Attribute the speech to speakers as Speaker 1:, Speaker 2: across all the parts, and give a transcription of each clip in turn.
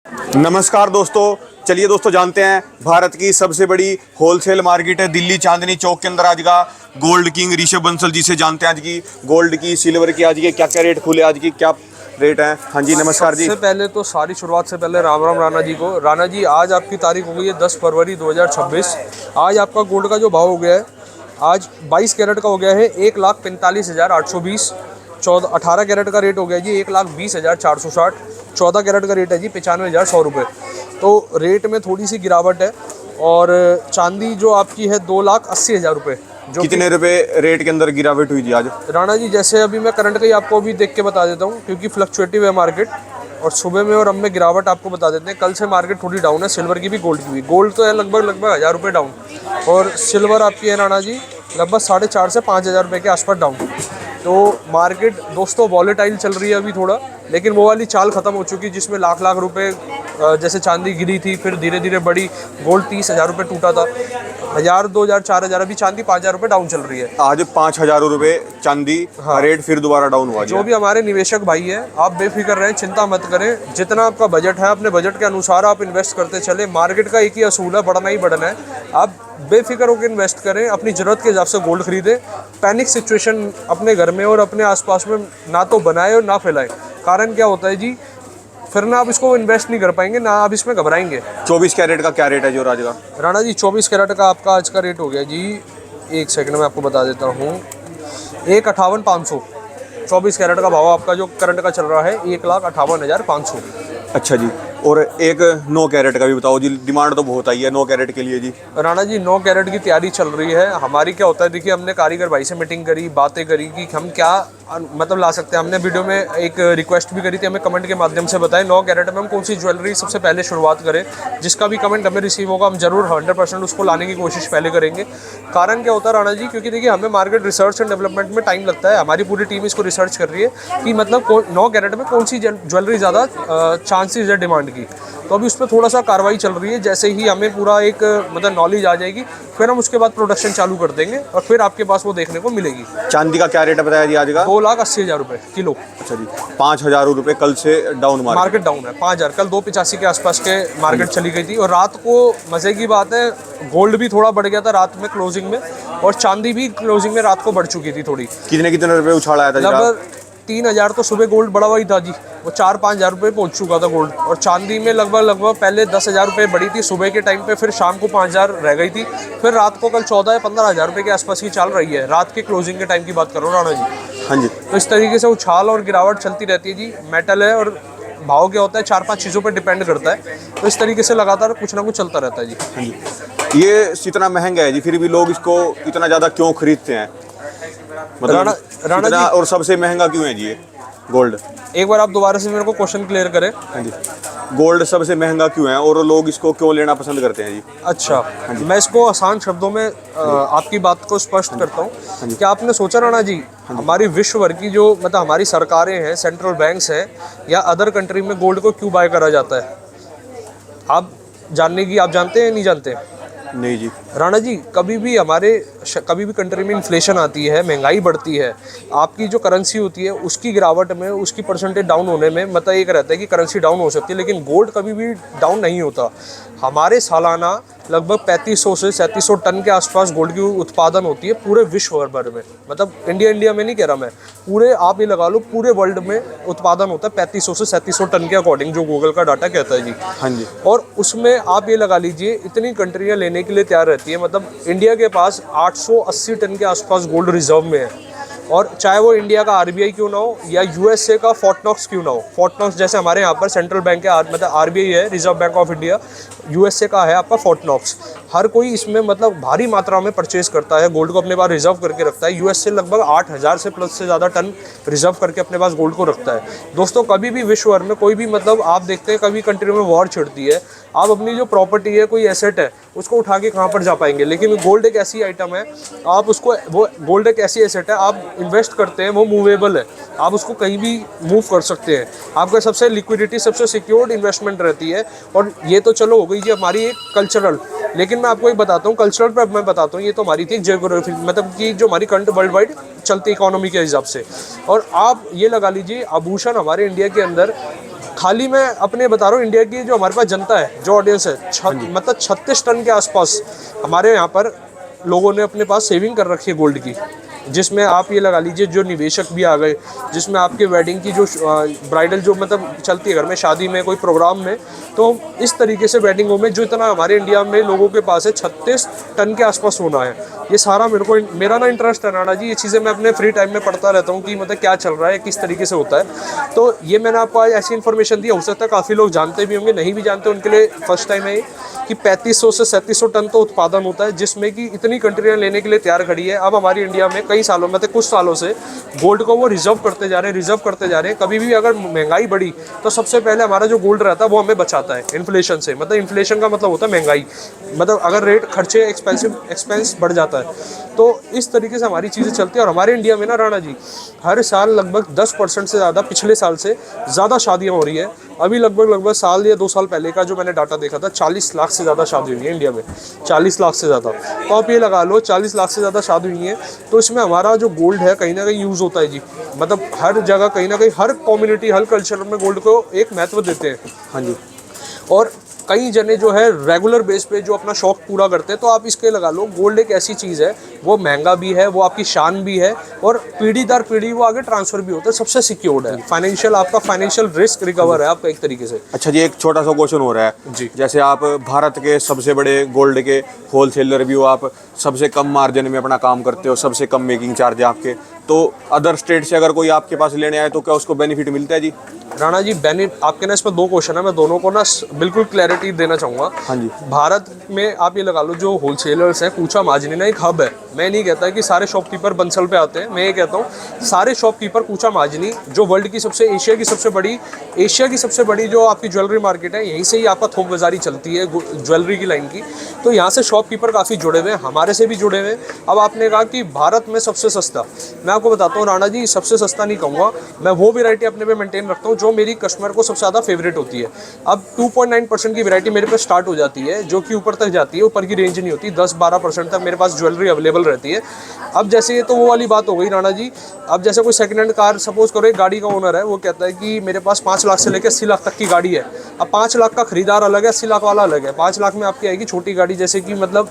Speaker 1: नमस्कार दोस्तों, चलिए दोस्तों जानते हैं भारत की सबसे बड़ी होलसेल मार्केट है दिल्ली चांदनी चौक के अंदर आज का गोल्ड किंग ऋषभ बंसल जी से जानते हैं आज की गोल्ड की सिल्वर की आज के क्या क्या रेट खुले, आज की क्या रेट है। हाँ जी नमस्कार जी।
Speaker 2: सबसे पहले तो सारी शुरुआत से पहले राम राम राणा जी को। राणा जी आज आपकी तारीख हो गई है 10 फरवरी 2026। आज आपका गोल्ड का जो भाव हो गया है आज 22 कैरेट का हो गया है 1,45,820। 18 कैरेट का रेट हो गया जी 1,20,460। 14 कैरेट का रेट है जी 95,100 रुपये। तो रेट में थोड़ी सी गिरावट है। और चांदी जो आपकी है 2,80,000 रुपये। जो
Speaker 1: कितने रुपए रेट के अंदर गिरावट हुई जी आज?
Speaker 2: राणा जी जैसे अभी मैं करंट का ही आपको अभी देख के बता देता हूँ क्योंकि फ्लक्चुएटिव है मार्केट। और सुबह में और अब में गिरावट आपको बता देते हैं। कल से मार्केट थोड़ी डाउन है, सिल्वर की भी गोल्ड की भी। गोल्ड तो है लगभग 1,000 रुपये डाउन, और सिल्वर आपकी है राणा जी लगभग 4,500 से 5,000 रुपये के आसपास डाउन। तो मार्केट दोस्तों वॉलेटाइल चल रही है अभी थोड़ा, लेकिन वो वाली चाल ख़त्म हो चुकी जिसमें लाख लाख रुपए जैसे चांदी गिरी थी फिर धीरे धीरे बढ़ी। गोल्ड 30,000 रुपये टूटा था, 1,000 2,000 4,000, अभी चांदी 5,000 रुपये डाउन चल रही है।
Speaker 1: आज 5,000 रुपए चांदी रेट फिर दोबारा डाउन हुआ।
Speaker 2: जो भी हमारे निवेशक भाई है आप बेफिक्र रहें, चिंता मत करें। जितना आपका बजट है अपने बजट के अनुसार आप इन्वेस्ट करते चले। मार्केट का एक ही असूल है, बढ़ना ही बढ़ना है। आप बेफिक्र होकर इन्वेस्ट करें, अपनी ज़रूरत के हिसाब से गोल्ड खरीदें। पैनिक सिचुएशन अपने घर में और अपने आसपास में ना तो बनाए और ना फैलाएं। कारण क्या होता है जी, फिर ना आप इसको इन्वेस्ट नहीं कर पाएंगे, ना आप इसमें घबराएंगे।
Speaker 1: 24 कैरेट का क्या रेट है जो आज का?
Speaker 2: राणा जी 24 कैरेट का आपका आज का रेट हो गया जी, एक सेकंड में आपको बता देता हूँ, 1,58,500। 24 कैरेट का भाव आपका जो करंट का चल रहा है 1,58,500।
Speaker 1: अच्छा जी। और एक 9 कैरेट का भी बताओ जी, डिमांड तो बहुत आई है 9 कैरेट के लिए जी।
Speaker 2: राणा जी 9 कैरेट की तैयारी चल रही है हमारी। क्या होता है देखिए, हमने कारीगर भाई से मीटिंग करी, बातें करी कि हम क्या मतलब ला सकते हैं। हमने वीडियो में एक रिक्वेस्ट भी करी थी, हमें कमेंट के माध्यम से बताएं 9 कैरेट में हम कौन सी ज्वेलरी सबसे पहले शुरुआत करें। जिसका भी कमेंट हमें रिसीव होगा हम जरूर 100% उसको लाने की कोशिश पहले करेंगे। कारण क्या होता है राणा जी, क्योंकि देखिए हमें मार्केट रिसर्च एंड डेवलपमेंट में टाइम लगता है। हमारी पूरी टीम इसको रिसर्च कर रही है कि मतलब 9 कैरेट में कौन सी ज्वेलरी ज़्यादा चांसेस है डिमांड की। तो अभी उस पर थोड़ा सा कार्रवाई चल रही है। जैसे ही हमें पूरा एक मतलब नॉलेज आ जाएगी फिर हम उसके बाद प्रोडक्शन चालू कर देंगे और फिर आपके पास वो देखने को मिलेगी।
Speaker 1: चांदी का क्या रेट है बताया जी आज का?
Speaker 2: 2,80,000 रुपये किलो।
Speaker 1: अच्छा जी, 5,000 रुपये कल से डाउन
Speaker 2: मार्केट डाउन है 5,000। कल 2,85 के आसपास के मार्केट चली गई थी। और रात को मजे की बात है, गोल्ड भी थोड़ा बढ़ गया था रात में क्लोजिंग में, और चांदी भी क्लोजिंग में रात को बढ़ चुकी थी थोड़ी।
Speaker 1: कितने रुपए उछाल आया था?
Speaker 2: लगभग 3,000 तो सुबह गोल्ड बढ़ा हुआ ही था जी, वो 4-5,000 रुपये पहुंच चुका था गोल्ड। और चांदी में लगभग पहले 10,000 रुपये बढ़ी थी सुबह के टाइम पे, फिर शाम को 5,000 रह गई थी, फिर रात को कल 14 या 15,000 रुपये के आसपास की चल रही है। रात के क्लोजिंग के टाइम की बात करो राणा जी।
Speaker 1: हाँ जी।
Speaker 2: तो इस तरीके से उछाल और गिरावट चलती रहती है जी। मेटल है और भाव क्या होता है 4-5 चीज़ों पर डिपेंड करता है। तो इस तरीके से लगातार कुछ ना कुछ चलता रहता है जी।
Speaker 1: हाँ जी। ये इतना महंगा है जी, फिर भी लोग इसको इतना ज़्यादा क्यों खरीदते हैं? मतलब
Speaker 2: राणा जी,
Speaker 1: और सबसे महंगा क्यों है जी ये गोल्ड?
Speaker 2: एक बार आप दोबारा से मेरे को क्वेश्चन क्लियर करें।
Speaker 1: हाँ जी, गोल्ड सबसे महंगा क्यों है और लोग इसको क्यों लेना पसंद करते हैं जी?
Speaker 2: अच्छा, मैं इसको आसान शब्दों में आपकी बात को स्पष्ट करता हूँ। क्या आपने सोचा राणा जी, हमारी विश्व भर की जो मतलब हमारी सरकारें हैं, सेंट्रल बैंक्स हैं या अदर कंट्री में गोल्ड को क्यों बाय करा जाता है? आप जानते हैं या नहीं जानते?
Speaker 1: नहीं जी।
Speaker 2: राणा जी कभी भी कंट्री में इन्फ्लेशन आती है, महंगाई बढ़ती है, आपकी जो करेंसी होती है उसकी गिरावट में, उसकी परसेंटेज डाउन होने में मतलब एक रहता है कि करेंसी डाउन हो सकती है, लेकिन गोल्ड कभी भी डाउन नहीं होता। हमारे सालाना लगभग 3,500 से 3,700 टन के आसपास गोल्ड की उत्पादन होती है पूरे विश्व भर में। मतलब इंडिया में नहीं कह रहा मैं, पूरे आप ये लगा लो पूरे वर्ल्ड में उत्पादन होता है 3,500 से 3,700 टन के अकॉर्डिंग जो गूगल का डाटा कहता है जी।
Speaker 1: हाँ जी।
Speaker 2: और उसमें आप ये लगा लीजिए इतनी कंट्रियां लेने के लिए तैयार रहती है। मतलब इंडिया के पास 880 टन के आसपास गोल्ड रिजर्व में है। और चाहे वो इंडिया का आरबीआई क्यों ना हो या यूएसए का फोर्ट नॉक्स क्यों ना हो। फोर्ट नॉक्स जैसे हमारे यहाँ पर सेंट्रल बैंक है, मतलब आरबीआई है, reserve bank of India, USA का है आपका फोर्ट नॉक्स। हर कोई इसमें मतलब भारी मात्रा में परचेज करता है, गोल्ड को अपने पास रिजर्व करके रखता है। यूएसए लगभग 8,000 से प्लस से ज़्यादा टन रिजर्व करके अपने पास गोल्ड को रखता है। दोस्तों कभी भी विश्व भर में कोई भी मतलब आप देखते हैं कभी कंट्री में वॉर छिड़ती है, आप अपनी जो प्रॉपर्टी है, कोई एसेट है, उसको उठा के कहाँ पर जा पाएंगे। लेकिन गोल्ड एक ऐसी आइटम है, आप उसको वो गोल्ड एक ऐसी एसेट है, आप इन्वेस्ट करते हैं, वो मूवेबल है, आप उसको कहीं भी मूव कर सकते हैं। आपका सबसे लिक्विडिटी सबसे सिक्योर्ड इन्वेस्टमेंट रहती है। और ये तो चलो हो गई जी हमारी एक कल्चरल, लेकिन मैं आपको एक बताता हूँ कल्चरल पर मैं बताता हूँ, ये तो हमारी थी जियोग्राफी, मतलब कि जो हमारी करंट वर्ल्ड वाइड चलती इकोनॉमी के हिसाब से। और आप ये लगा लीजिए आभूषण हमारे इंडिया के अंदर खाली मैं अपने बता रहा हूँ, इंडिया की जो हमारे पास जनता है, जो ऑडियंस है, मतलब 36 टन के आसपास हमारे यहाँ पर लोगों ने अपने पास सेविंग कर रखी है गोल्ड की, जिसमें आप ये लगा लीजिए जो निवेशक भी आ गए, जिसमें आपके वेडिंग की जो ब्राइडल जो मतलब चलती है घर में, शादी में, कोई प्रोग्राम में, तो इस तरीके से वेडिंगों में जो इतना हमारे इंडिया में लोगों के पास है 36 टन के आसपास सोना है। ये सारा मेरा ना इंटरेस्ट है राणा जी, ये चीज़ें मैं अपने फ्री टाइम में पढ़ता रहता हूँ कि मतलब क्या चल रहा है, किस तरीके से होता है। तो ये मैंने आपको आज ऐसी इन्फॉर्मेशन दी, हो सकता है काफ़ी लोग जानते भी होंगे, नहीं भी जानते उनके लिए फर्स्ट टाइम है कि 3500 से 3700 टन तो उत्पादन होता है, जिसमें कि इतनी कंट्रियाँ लेने के लिए तैयार खड़ी है। अब हमारी इंडिया में कई सालों में, कुछ सालों से गोल्ड को वो रिजर्व करते जा रहे हैं। कभी भी अगर महंगाई बढ़ी तो सबसे पहले हमारा जो गोल्ड रहता है वो हमें बचाता है इन्फ्लेशन से। मतलब इन्फ्लेशन का मतलब होता है महंगाई, मतलब अगर रेट खर्चे एक्सपेंस बढ़ जाता है, तो इस तरीके से हमारी चीज़ें चलती है। और हमारे इंडिया में ना राणा जी, हर साल लगभग 10% से ज़्यादा, पिछले साल से ज़्यादा शादियाँ हो रही है। अभी लगभग साल या 2 साल पहले का जो मैंने डाटा देखा था, 40 लाख से ज़्यादा शादी हुई है इंडिया में, 40 लाख से ज़्यादा। तो आप ये लगा लो 40 लाख से ज़्यादा शादी हुई है, तो इसमें हमारा जो गोल्ड है कहीं ना कहीं यूज़ होता है जी। मतलब हर जगह कहीं ना कहीं, हर कम्युनिटी, हर कल्चर में गोल्ड को एक महत्व देते हैं।
Speaker 1: हाँ जी।
Speaker 2: और कई जने जो है रेगुलर बेस पे जो अपना शौक पूरा करते हैं, तो आप इसके लगा लो, गोल्ड एक ऐसी चीज़ है, वो महंगा भी है, वो आपकी शान भी है, और पीढ़ी दर पीढ़ी वो आगे ट्रांसफर भी होता है, सबसे सिक्योर्ड है। फाइनेंशियल, आपका फाइनेंशियल रिस्क रिकवर है आपका एक तरीके से।
Speaker 1: अच्छा जी, एक छोटा सा क्वेश्चन हो रहा है
Speaker 2: जी।
Speaker 1: जैसे आप भारत के सबसे बड़े गोल्ड के होलसेलर भी हो, आप सबसे कम मार्जिन में अपना काम करते हो, सबसे कम मेकिंग चार्ज है आपके, तो अदर स्टेट से अगर कोई आपके पास लेने आए तो क्या उसको बेनिफिट मिलता है जी?
Speaker 2: राणा जी, आपके ना इस पर 2 क्वेश्चन है, मैं दोनों को ना बिल्कुल क्लैरिटी देना चाहूँगा।
Speaker 1: हाँ जी।
Speaker 2: भारत में आप ये लगा लो, जो होलसेलर्स हैं, कूचा माजनी ना एक हब है। मैं नहीं कहता कि सारे शॉपकीपर बंसल पे आते हैं, मैं ये कहता हूँ सारे शॉपकीपर कूचा माजनी, जो वर्ल्ड की एशिया की सबसे बड़ी जो आपकी ज्वेलरी मार्केट है, यहीं से ही आपका थोक बाजारी चलती है ज्वेलरी की लाइन की। तो यहाँ से शॉपकीपर काफ़ी जुड़े हुए हैं, हमारे से भी जुड़े हुए हैं। अब आपने कहा कि भारत में सबसे सस्ता, मैं आपको बताता हूँ राणा जी, सबसे सस्ता नहीं कहूँगा मैं, वो वैरायटी अपने पे मेंटेन रखता हूँ जो मेरी कस्टमर को सबसे ज़्यादा फेवरेट होती है। अब 2.9% की वैरायटी मेरे पे स्टार्ट हो जाती है, जो कि ऊपर तक जाती है, ऊपर की रेंज नहीं होती, 10-12% तक मेरे पास ज्वेलरी अवेलेबल रहती है। अब जैसे ये तो वो वाली बात हो गई राणा जी। अब जैसे कोई सेकंड हैंड कार, सपोज करो एक गाड़ी का ओनर है, वो कहता है कि मेरे पास 5 लाख से लेकर 80 लाख तक की गाड़ी है। अब 5 लाख का खरीदार अलग है, 80 लाख वाला अलग है। 5 लाख में आपकी आएगी छोटी गाड़ी, जैसे कि मतलब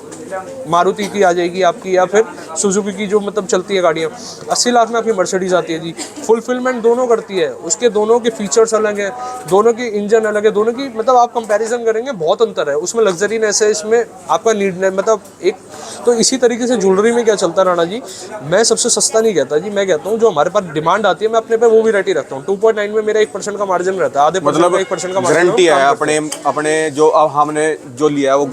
Speaker 2: मारुति की आ जाएगी आपकी, या फिर सुजुकी की जो मतलब चलती है गाड़ियाँ। 80 लाख में आपकी मर्सिडीज आती है जी, फुलफिलमेंट दोनों करती है, उसके दोनों के फीचर्स अलग है, दोनों की इंजन अलग है, दोनों की मतलब आप कंपैरिजन करेंगे बहुत अंतर है। उसमें लग्जरीनेस है, इसमें आपका नीड मतलब एक। तो इसी तरीके से ज्वेलरी में क्या चलता है राणा जी, मैं सबसे सस्ता नहीं कहता जी, मैं कहता हूँ जो हमारे पास डिमांड आती है मैं अपने पे वो वैरायटी रखता हूँ। 2.9 में मेरा 1% का मार्जिन रहता है, आधे
Speaker 1: मतलब
Speaker 2: 1% का मार्जिन
Speaker 1: गारंटी है अपने जो अब हमने जो लिया है वो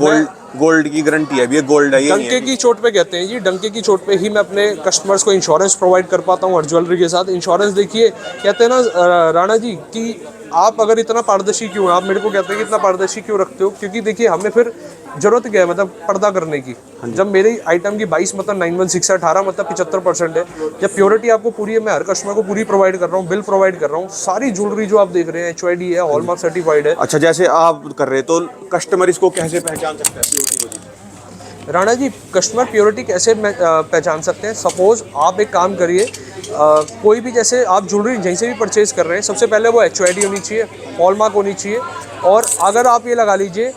Speaker 1: गोल्ड की गारंटी है, ये गोल्ड है, ये
Speaker 2: डंके की चोट पे कहते हैं जी, डंके की चोट पे ही मैं अपने कस्टमर्स को इंश्योरेंस प्रोवाइड कर पाता हूँ। और ज्वेलरी के साथ इंश्योरेंस, देखिए कहते हैं ना राणा जी कि आप अगर इतना पारदर्शी क्यों, आप मेरे को कहते हैं कि इतना पारदर्शी क्यों रखते हो, क्योंकि देखिए हमें फिर जरूरत क्या है मतलब पर्दा करने की। जब मेरी आइटम की 22 मतलब 9166 18 मतलब 75% है, जब प्योरिटी आपको पूरी है, मैं हर कस्टमर को पूरी प्रोवाइड कर रहा हूँ, बिल प्रोवाइड कर रहा हूँ, सारी ज्वेलरी जो आप देख रहे हैं HYD है, हॉलमार्क सर्टिफाइड है।
Speaker 1: अच्छा, जैसे आप कर रहे तो कस्टमर इसको कैसे पहचान सकता है प्योरिटी को?
Speaker 2: राणा जी, कस्टमर प्योरिटी कैसे पहचान सकते हैं? सपोज आप एक काम करिए, कोई भी जैसे आप ज्वेलरी जहीं से भी परचेज कर रहे हैं, सबसे पहले वो HYD होनी चाहिए, हॉलमार्क होनी चाहिए। और अगर आप ये लगा लीजिए,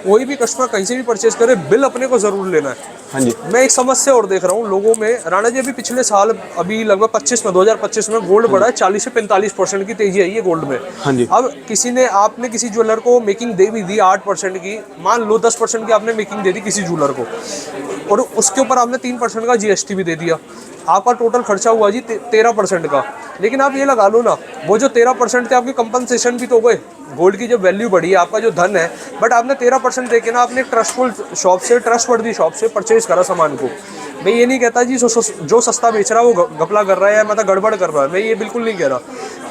Speaker 2: कोई भी कस्टमर कहीं से भी परचेज करे, बिल अपने को ज़रूर लेना है।
Speaker 1: हाँ जी।
Speaker 2: मैं एक समस्या और देख रहा हूँ लोगों में राणा जी, अभी पिछले साल, अभी लगभग 2025 में गोल्ड बढ़ा है, 40 से 45% की तेजी आई है गोल्ड में।
Speaker 1: हाँ जी।
Speaker 2: अब आपने किसी ज्वेलर को मेकिंग दे भी दी 8% की, मान लो 10% की आपने मेकिंग दे दी किसी ज्वेलर को, और उसके ऊपर आपने 3% का GST भी दे दिया, आपका टोटल खर्चा हुआ जी 13% का। लेकिन आप ये लगा लो ना, वो जो 13% थे आपकी कंपनसेशन भी तो गए, गोल्ड की जो वैल्यू बढ़ी है, आपका जो धन है, बट आपने 13% देके ना आपने ट्रस्टफुल शॉप से, ट्रस्टवर्दी शॉप से परचेज करा सामान को। मैं ये नहीं कहता जी जो सस्ता बेच रहा है वो घपला कर रहा है या मतलब गड़बड़ कर रहा है, मैं ये बिल्कुल नहीं कह रहा।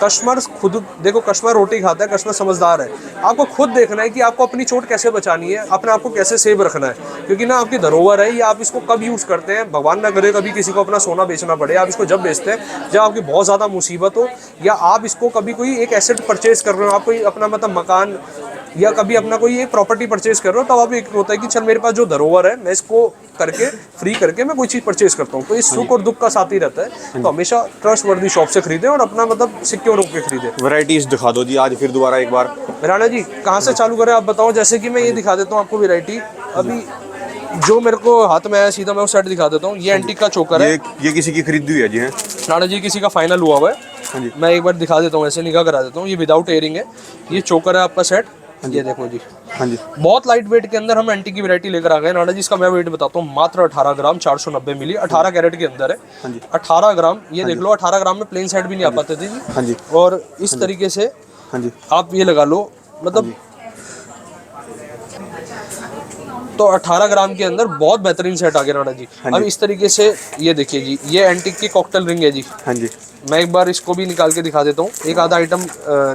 Speaker 2: कस्टमर खुद देखो, कस्टमर रोटी खाता है, कस्टमर समझदार है। आपको खुद देखना है कि आपको अपनी चोट कैसे बचानी है, अपने आप को कैसे सेव रखना है, क्योंकि ना आपकी धरोहर है, ये आप इसको कब यूज़ करते हैं, भगवान ना करे कभी किसी को अपना सोना बेचना पड़े। आप इसको जब बेचते हैं जब आपकी बहुत ज़्यादा मुसीबत हो, या आप इसको कभी कोई एक एसेट परचेज कर रहे हो, आप कोई अपना मतलब मकान या कभी अपना कोई एक प्रॉपर्टी परचेज कर रहे हो, तब आप एक होता है कि चल मेरे पास जो धरोहर है, मैं इसको करके फ्री करके मैं कोई चीज़ परचेज करता हूँ। तो इस सुख और दुख का साथ ही रहता है। तो हमेशा ट्रस्टवर्दी शॉप से खरीदें और अपना मतलब सिक्योर क्यों रोक के खरीदे।
Speaker 1: वैरायटीज दिखा दो जी आज फिर दोबारा एक बार।
Speaker 2: राणा जी कहाँ से चालू करें आप बताओ। जैसे कि मैं ये दिखा देता हूँ आपको वैरायटी, अभी जो मेरे को हाथ में आया सीधा मैं वो सेट दिखा देता हूँ। ये एंटीक का चोकर है।
Speaker 1: ये किसी की खरीदी हुई है जी? है
Speaker 2: राणा जी किसी का फाइनल हुआ हुआ है।
Speaker 1: हाँ जी।
Speaker 2: मैं एक बार दिखा देता हूँ, ऐसे निगाह करा देता हूँ। ये विदाउट एयरिंग है, ये चोकर है आपका सेट। ये देखो जी,
Speaker 1: हाँ जी।
Speaker 2: बहुत लाइट वेट के अंदर हम एंटीक की वैरायटी लेकर आ गए राणा जी। इसका मैं वेट बताता हूँ, मात्र 18 ग्राम 490 मिली, 18 कैरेट के अंदर है।
Speaker 1: हाँ जी।
Speaker 2: 18 ग्राम, ये देख लो 18 ग्राम में प्लेन साइड भी नहीं आ पाते थे जी।
Speaker 1: हाँ जी।
Speaker 2: और इस तरीके से
Speaker 1: हाँ जी।
Speaker 2: आप ये लगा लो, मतलब तो 18 ग्राम के अंदर बहुत बेहतरीन सेट आ गया राणा जी। अब इस तरीके से ये देखिए जी, ये एंटीक की कॉकटेल रिंग है जी।
Speaker 1: हाँ जी।
Speaker 2: मैं एक बार इसको भी निकाल के दिखा देता हूँ, एक आधा आइटम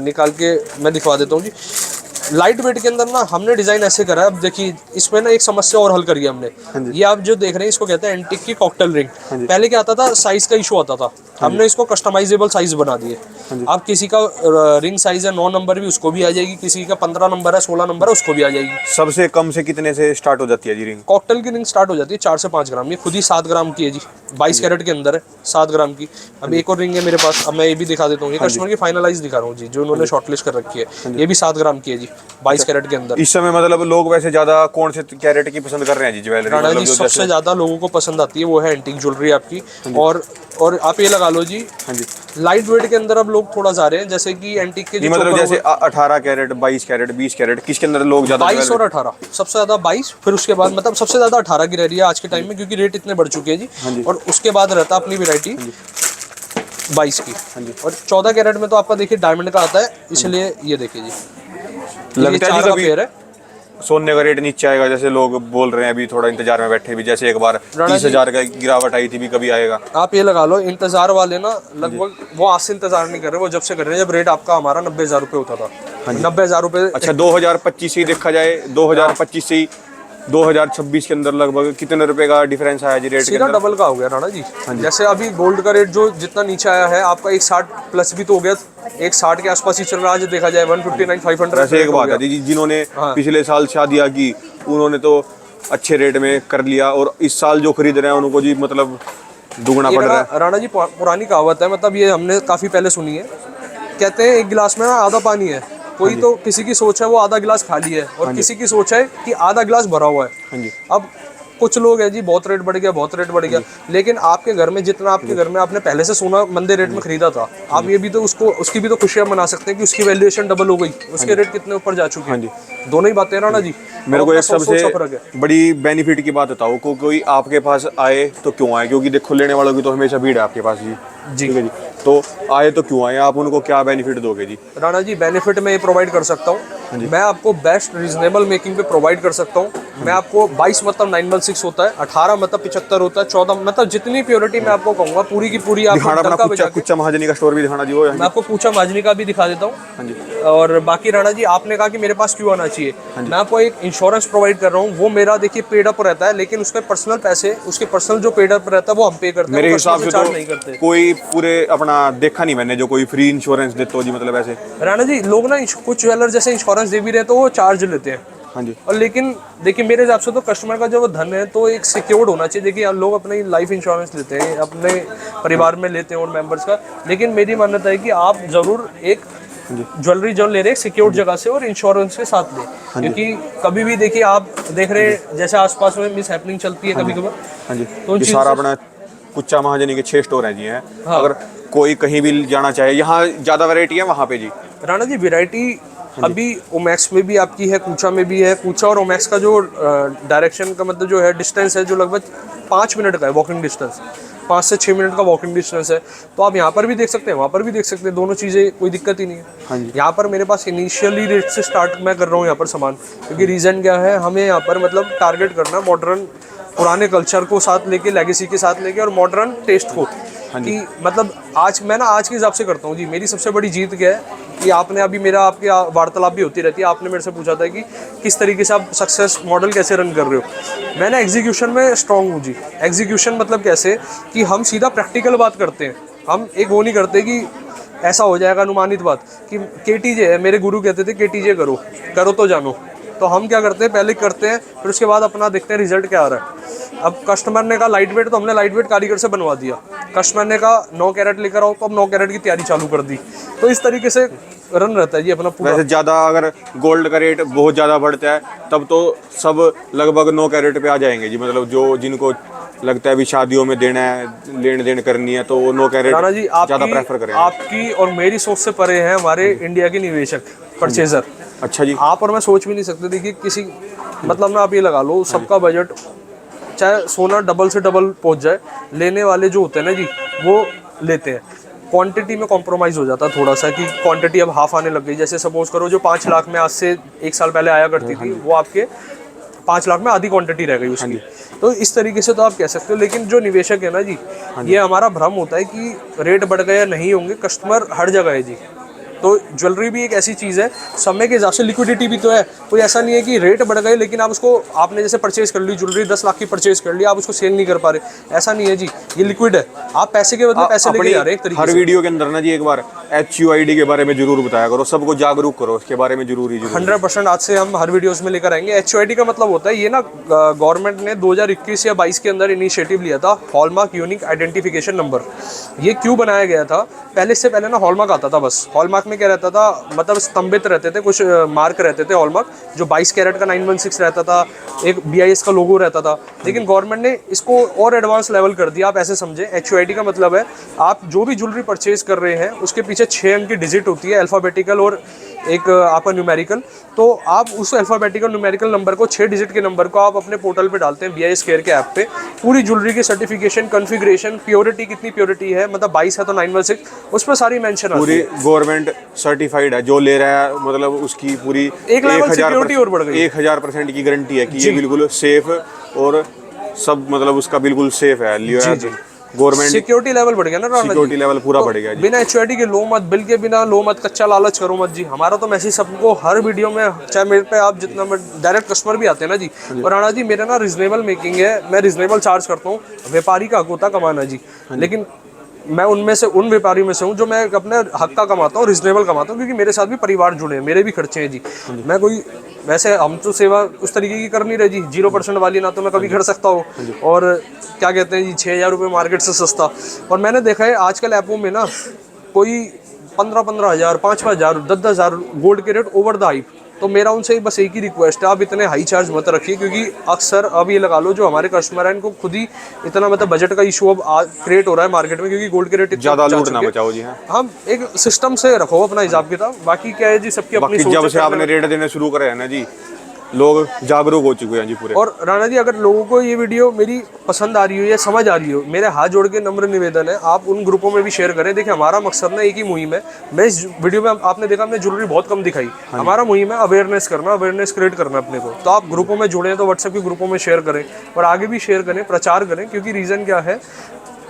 Speaker 2: निकाल के मैं दिखवा देता हूँ जी। लाइट वेट के अंदर ना हमने डिजाइन ऐसे करा है। अब देखिए इसमें ना एक समस्या और हल करी है हमने। ये आप जो देख रहे हैं इसको कहते हैं एंटीक की कॉकटेल रिंग। पहले क्या आता था, साइज का इशू आता था, हमने इसको कस्टमाइजेबल साइज बना दिए। आप किसी का रिंग साइज है 9 नंबर भी, उसको भी आ जाएगी। किसी का 15 नंबर है, 16 नंबर है, उसको भी आ जाएगी।
Speaker 1: सबसे कम से कितने से स्टार्ट हो जाती है जी रिंग?
Speaker 2: कॉकटेल की रिंग स्टार्ट हो जाती है 4 से 5 ग्राम। ये खुद ही 7 ग्राम की है जी, 22 कैरेट के अंदर है, 7 ग्राम की। अब एक और रिंग है मेरे पास, अब मैं ये भी दिखा देता हूँ। ये कस्टमर की फाइनलाइज दिखा रहा हूँ जी, जो उन्होंने शॉर्टलिस्ट कर रखी है। ये भी 7 ग्राम की है जी, 22 कैरेट के अंदर।
Speaker 1: इस समय मतलब लोग वैसे ज्यादा कौन से कैरेट की पसंद कर रहे हैं जी ज्वेलरी?
Speaker 2: राणा
Speaker 1: मतलब
Speaker 2: जी
Speaker 1: जो
Speaker 2: सबसे ज्यादा लोगों को पसंद आती है वो है एंटीक ज्वेलरी आपकी। और आप ये लगा लो जी,
Speaker 1: हाँ जी।
Speaker 2: लाइट वेट के अंदर अब लोग थोड़ा जा रहे हैं, जैसे कि एंटीक के जो
Speaker 1: मतलब जैसे 18 कैरेट, 22 कैरेट, 20 कैरेट, किसके अंदर लोग ज्यादा?
Speaker 2: 22 और 18 सबसे ज्यादा 22, फिर उसके बाद मतलब सबसे ज्यादा 18 की रह रही है आज के टाइम में, क्योंकि रेट इतने बढ़ चुके हैं जी। और उसके बाद रहता है अपनी वैरायटी 22 की। और 14 कैरेट में तो आपका देखिए डायमंड का आता है, इसलिए ये देखिए जी,
Speaker 1: लगता है जी कभी
Speaker 2: पेयर है।
Speaker 1: सोने का रेट नीचे आएगा? जैसे लोग बोल रहे हैं अभी थोड़ा इंतजार में बैठे भी, जैसे एक बार 30,000 का गिरावट आई थी, भी कभी आएगा?
Speaker 2: आप ये लगा लो, इंतजार वाले ना लगभग वो आज से इंतजार नहीं कर रहे, वो जब से कर रहे हैं जब रेट आपका हमारा 90,000 रुपये होता था। 90,000 रुपये।
Speaker 1: अच्छा 2025 से ही देखा जाए, 2025 से ही 2026 के अंदर लगभग कितने रुपए का डिफरेंस आया जी रेट के
Speaker 2: सीधा
Speaker 1: अंदर?
Speaker 2: डबल का हो गया राणा जी। जैसे अभी गोल्ड का रेट जो जितना नीचे आया है आपका 160 प्लस भी तो हो गया, 160 के आसपास ही चल रहा है आज देखा जाए 159 500।
Speaker 1: वैसे एक बात है जी, जिन्होंने पिछले साल शादियां की उन्होंने तो अच्छे रेट में कर लिया, और इस साल जो खरीद रहे हैं उनको जी मतलब दुगना पड़ रहा है।
Speaker 2: राणा जी पुरानी कहावत है, मतलब ये हमने काफी पहले सुनी है। कहते हैं एक गिलास में ना आधा पानी है, कोई तो किसी की सोच है वो आधा गिलास खाली है, और किसी की सोच है कि आधा गिलास भरा हुआ है। अब कुछ लोग हैं जी बहुत रेट बढ़ गया, बहुत रेट बढ़ गया, लेकिन आपके घर में जितना आपके घर में आपने पहले से सोना मंदे रेट में खरीदा था, आप ये भी तो उसकी भी तो खुशियां मना सकते हैं कि उसकी वैल्यूएशन डबल हो गई, उसके रेट कितने ऊपर जा चुके हैं। दोनों ही बातें राणा जी।
Speaker 1: मेरे को एक सबसे बड़ी बेनिफिट की बात बताओ, कोई आपके पास आए तो क्यों आए? क्योंकि देखो लेने वालों की तो हमेशा भीड़ है आपके पास जी। ठीक है जी, तो आए तो क्यों आए? आप उनको क्या बेनिफिट दोगे जी?
Speaker 2: राणा जी बेनिफिट मैं ये प्रोवाइड कर सकता हूँ, मैं आपको बेस्ट रीजनेबल मेकिंग पे प्रोवाइड कर सकता हूँ। मैं आपको 22 मतलब 916 होता है, 18 मतलब 75 होता है, 14 मतलब जितनी प्योरिटी मैं आपको कहूँगा पूरी की पूरी आपको
Speaker 1: कुच्चा महाजनी का स्टोर भी दिखाना जी। वो
Speaker 2: मैं आपको कुच्चा महाजनी का भी दिखा देता हूँ। और बाकी राणा जी आपने कहा कि मेरे पास क्यों आना चाहिए, मैं आपको एक इंश्योरेंस प्रोवाइड कर रहा हूँ। वो मेरा देखिए पेड अप रहता है, लेकिन उसके पर्सनल पैसे, उसके पर्सनल जो पेड अप रहता है वो हम पे करते हैं।
Speaker 1: मेरे हिसाब से तो
Speaker 2: नहीं करते
Speaker 1: कोई पूरे अपना देखा नहीं मैंने जो कोई फ्री इंश्योरेंस देते हो जी, मतलब ऐसे।
Speaker 2: राणा जी लोग ना कुछ ज्वेलर जैसे इंश्योरेंस दे भी रहे तो वो चार्ज लेते हैं।
Speaker 1: हाँ जी।
Speaker 2: और लेकिन देखिए मेरे हिसाब से तो कस्टमर का जो वो धन है तो एक सिक्योर्ड होना चाहिए। देखिए लोग अपनी लाइफ इंश्योरेंस लेते हैं, अपने परिवार में लेते हैं और मेंबर्स का, लेकिन मेरी मान्यता है कि आप जरूर एक ज्वेलरी जो ले रहे हैं सिक्योर्ड जगह से और इंश्योरेंस के साथ लें, क्योंकि कभी भी देखिए आप देख रहे हैं जैसे आसपास में मिस हैपनिंग चलती है कभी कभार।
Speaker 1: हाँ जी, तो ये सारा अपना कुच्चा महाजनी के 6 स्टोर हैं जी हैं। अगर कोई कहीं भी जाना चाहे, यहाँ ज़्यादा वैरायटी है वहाँ पे जी?
Speaker 2: राणा जी वैरायटी अभी ओमैक्स में भी आपकी है, कूचा में भी है। कूचा और ओमैक्स का जो डायरेक्शन का मतलब जो है डिस्टेंस है जो लगभग 5 मिनट का है, वॉकिंग डिस्टेंस 5 से 6 मिनट का वॉकिंग डिस्टेंस है। तो आप यहाँ पर भी देख सकते हैं, वहाँ पर भी देख सकते हैं, दोनों चीज़ें कोई दिक्कत ही नहीं है। यहाँ पर मेरे पास इनिशियली रेट से स्टार्ट मैं कर रहा हूँ यहाँ पर सामान, क्योंकि रीज़न क्या है, हमें यहाँ पर मतलब टारगेट करना मॉडर्न पुराने कल्चर को साथ लेके, लेगेसी के साथ लेके और मॉडर्न टेस्ट को, कि मतलब आज मैं ना आज के हिसाब से करता हूँ जी। मेरी सबसे बड़ी जीत क्या है कि आपने अभी मेरा आपकी वार्तालाप भी होती रहती है, आपने मेरे से पूछा था कि किस तरीके से आप सक्सेस मॉडल कैसे रन कर रहे हो। मैं ना एग्जीक्यूशन में स्ट्रॉन्ग हूँ जी। एग्जीक्यूशन मतलब कैसे कि हम सीधा प्रैक्टिकल बात करते हैं, हम एक वो नहीं करते कि ऐसा हो जाएगा अनुमानित बात कि KTJ है, मेरे गुरु कहते थे KTJ करो तो जानो। तो हम क्या करते हैं, पहले करते हैं फिर उसके बाद अपना देखते हैं रिजल्ट क्या आ रहा है। अब कस्टमर ने कहा लाइट वेट, तो हमने लाइट वेट कारीगर से बनवा दिया। कस्टमर ने कहा 9 कैरेट लेकर आओ, तो अब 9 कैरेट की तैयारी चालू कर दी। तो इस तरीके से रन रहता है जी अपना पूरा।
Speaker 1: वैसे ज़्यादा अगर गोल्ड का रेट बहुत ज़्यादा बढ़ता है तब तो सब लगभग 9 कैरेट पे आ जाएंगे जी, मतलब जो जिनको लगता है अभी शादियों में देना है, लेन देन करनी है, तो वो 9 कैरेट
Speaker 2: राणा जी
Speaker 1: ज़्यादा प्रेफर करेंगे।
Speaker 2: आपकी और मेरी सोच से परे हैं हमारे इंडिया के निवेशक परचेजर।
Speaker 1: अच्छा जी।
Speaker 2: आप और मैं सोच भी नहीं सकते। देखिए किसी मतलब ना आप ये लगा लो, सबका बजट चाहे सोना डबल से डबल पहुंच जाए, लेने वाले जो होते हैं ना जी वो लेते हैं। क्वांटिटी में कॉम्प्रोमाइज़ हो जाता है थोड़ा सा कि क्वांटिटी अब हाफ आने लग गई। जैसे सपोज करो जो 5 लाख में आज से 1 साल पहले आया करती थी, वो आपके 5 लाख में आधी क्वांटिटी रह गई उसकी। तो इस तरीके से तो आप कह सकते हो। लेकिन जो निवेशक है ना जी, ये हमारा भ्रम होता है कि रेट बढ़ गए या नहीं होंगे, कस्टमर हर जगह है जी। तो ज्वेलरी भी एक ऐसी चीज़ है, समय के हिसाब से लिक्विडिटी भी तो है। कोई ऐसा नहीं है कि रेट बढ़ गए लेकिन आप उसको, आपने जैसे परचेज कर ली ज्वेलरी 10 लाख की परचेज कर ली, आप उसको सेल नहीं कर पा रहे, ऐसा नहीं है जी। ये लिक्विड है, आप पैसे के बदले पैसे लेके जा रहे हैं एक तरीके
Speaker 1: हर
Speaker 2: से।
Speaker 1: वीडियो के अंदर ना जी एक बार HUID के बारे में जरूर बताया करो, सबको जागरूक करो इसके बारे में जरूर
Speaker 2: 100% आज से हम हर वीडियोस में लेकर आएंगे। HUID का मतलब होता है ये ना, गवर्नमेंट ने 2021 या 22 के अंदर इनिशिएटिव लिया था, हॉलमार्क यूनिक आइडेंटिफिकेशन नंबर। ये क्यों बनाया गया था? पहले से पहले ना हॉलमार्क आता था बस। हॉलमार्क में क्या रहता था, मतलब स्तंभित रहते थे कुछ मार्क रहते थे हॉलमार्क, जो 22 कैरेट का 916 रहता था, एक BIS का लोगो रहता था। लेकिन गवर्नमेंट ने इसको और एडवांस लेवल कर दिया। आप ऐसे समझे, HUID का मतलब है आप जो भी ज्वेलरी परचेज कर रहे हैं उसके पीछे 6 अंक की डिजिट होती है, अल्फ़ाबेटिकल और एक आपका न्यूमेरिकल। तो आप उस अल्फ़ाबेटिकल न्यूमेरिकल नंबर को, 6 डिजिट के नंबर को आप अपने पोर्टल पे डालते हैं, BIS केयर के ऐप पे। पूरी ज्वेलरी की सर्टिफिकेशन, कॉन्फ़िगरेशन, प्योरिटी कितनी प्योरिटी है, मतलब 22 है तो 916, उस पर सारी मेंशन आती
Speaker 1: पूरी
Speaker 2: है।
Speaker 1: गवर्नमेंट सर्टिफाइड है, जो ले रहा है मतलब उसकी पूरी
Speaker 2: एक लेवल सिक्योरिटी और बढ़ गई।
Speaker 1: 1000% की गारंटी है कि ये बिल्कुल सेफ और सब, मतलब उसका बिल्कुल सेफ है।
Speaker 2: जी।
Speaker 1: गवर्नमेंट
Speaker 2: सिक्योरिटी लेवल बढ़ गया ना राणा जी।
Speaker 1: सिक्योरिटी लेवल पूरा बढ़ गया जी।
Speaker 2: बिना HUID के लो मत, बिल के बिना लो मत, कच्चा लालच करो मत जी। हमारा तो मैसेज सबको हर वीडियो में, चाहे मेरे पे आप जितना, डायरेक्ट कस्टमर भी आते हैं ना जी। और राणा जी मेरा ना रिजनेबल मेकिंग है, मैं रिजनेबल चार्ज करता हूँ। व्यापारी का हक होता है कमाना जी, लेकिन मैं उनमें से, उन व्यापारी में से हूँ जो मैं अपने हक का कमाता हूँ, रिजनेबल कमाता हूँ, क्योंकि मेरे साथ भी परिवार जुड़े हैं, मेरे भी खर्चे हैं जी। मैं कोई वैसे, हम तो सेवा उस तरीके की कर नहीं रहे जी, 0% वाली ना तो मैं कभी कर सकता हूँ, और क्या कहते हैं जी 6000 रुपये मार्केट से सस्ता। और मैंने देखा है आजकल ऐपों में ना कोई 15-15 हज़ार, 5-5 हज़ार, 10-10 हज़ार गोल्ड के रेट ओवर द हाइप। तो मेरा उनसे बस एक ही रिक्वेस्ट है, आप इतने हाई चार्ज मत रखिए, क्योंकि अक्सर अब ये लगा लो जो हमारे कस्टमर हैं इनको खुद ही इतना मतलब बजट का इशू अब क्रिएट हो रहा है मार्केट में, क्योंकि गोल्ड के रेट
Speaker 1: ज़्यादा लूट ना बचाओ जी। हाँ,
Speaker 2: हम एक सिस्टम से रखो अपना हिसाब किताब। बाकी क्या है जी, सबकी अपनी सोच है।
Speaker 1: जब से आपने रेट देने शुरू करे हैं ना जी, लोग जागरूक हो चुके हैं जी पूरे।
Speaker 2: और राणा जी अगर लोगों को ये वीडियो मेरी पसंद आ रही हो या समझ आ रही हो, मेरे हाथ जोड़ के नम्र निवेदन है, आप उन ग्रुपों में भी शेयर करें। देखिए हमारा मकसद ना एक ही मुहिम है। मैं इस वीडियो में, आपने देखा हमने ज्वेलरी बहुत कम दिखाई, हमारा मुहिम है अवेयरनेस करना, अवेयरनेस क्रिएट करना अपने को। तो आप ग्रुपों में जुड़े हैं तो व्हाट्सएप के ग्रुपों में शेयर करें और आगे भी शेयर करें, प्रचार करें। क्योंकि रीज़न क्या है,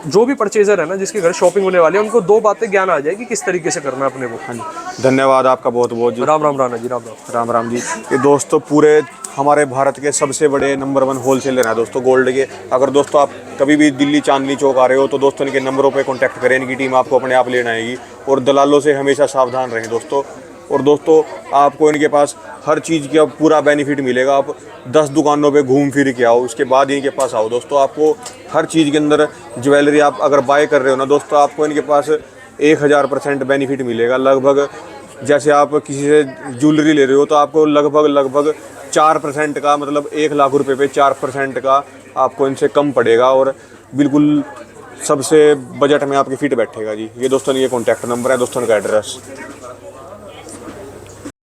Speaker 2: जो भी परचेजर है ना, जिसके घर शॉपिंग होने वाली है, उनको 2 बातें ज्ञान आ जाए कि किस तरीके से करना है अपने को।
Speaker 1: हाँ जी, धन्यवाद आपका बहुत बहुत जी।
Speaker 2: राम राम राणा जी, राम राम।
Speaker 1: राम राम जी। ये दोस्तों पूरे हमारे भारत के सबसे बड़े नंबर 1 होलसेलर हैं दोस्तों गोल्ड के। अगर दोस्तों आप कभी भी दिल्ली चांदनी चौक आ रहे हो तो दोस्तों इनके नंबरों पे कांटेक्ट करें, इनकी टीम आपको अपने आप लेने आएगी। और दलालों से हमेशा सावधान रहें दोस्तों। और दोस्तों आपको इनके पास हर चीज़ का पूरा बेनिफिट मिलेगा। आप 10 दुकानों पे घूम फिर के आओ, उसके बाद इनके पास आओ दोस्तों। आपको हर चीज़ के अंदर ज्वेलरी आप अगर बाय कर रहे हो ना दोस्तों, आपको इनके पास 1000% बेनिफिट मिलेगा। लगभग जैसे आप किसी से ज्वेलरी ले रहे हो तो आपको लगभग 4% का, मतलब 1 लाख रुपए पे 4% का आपको इनसे कम पड़ेगा और बिल्कुल सबसे बजट में आपके फिट बैठेगा जी। ये दोस्तों ये कॉन्टैक्ट नंबर है, दोस्तों का एड्रेस।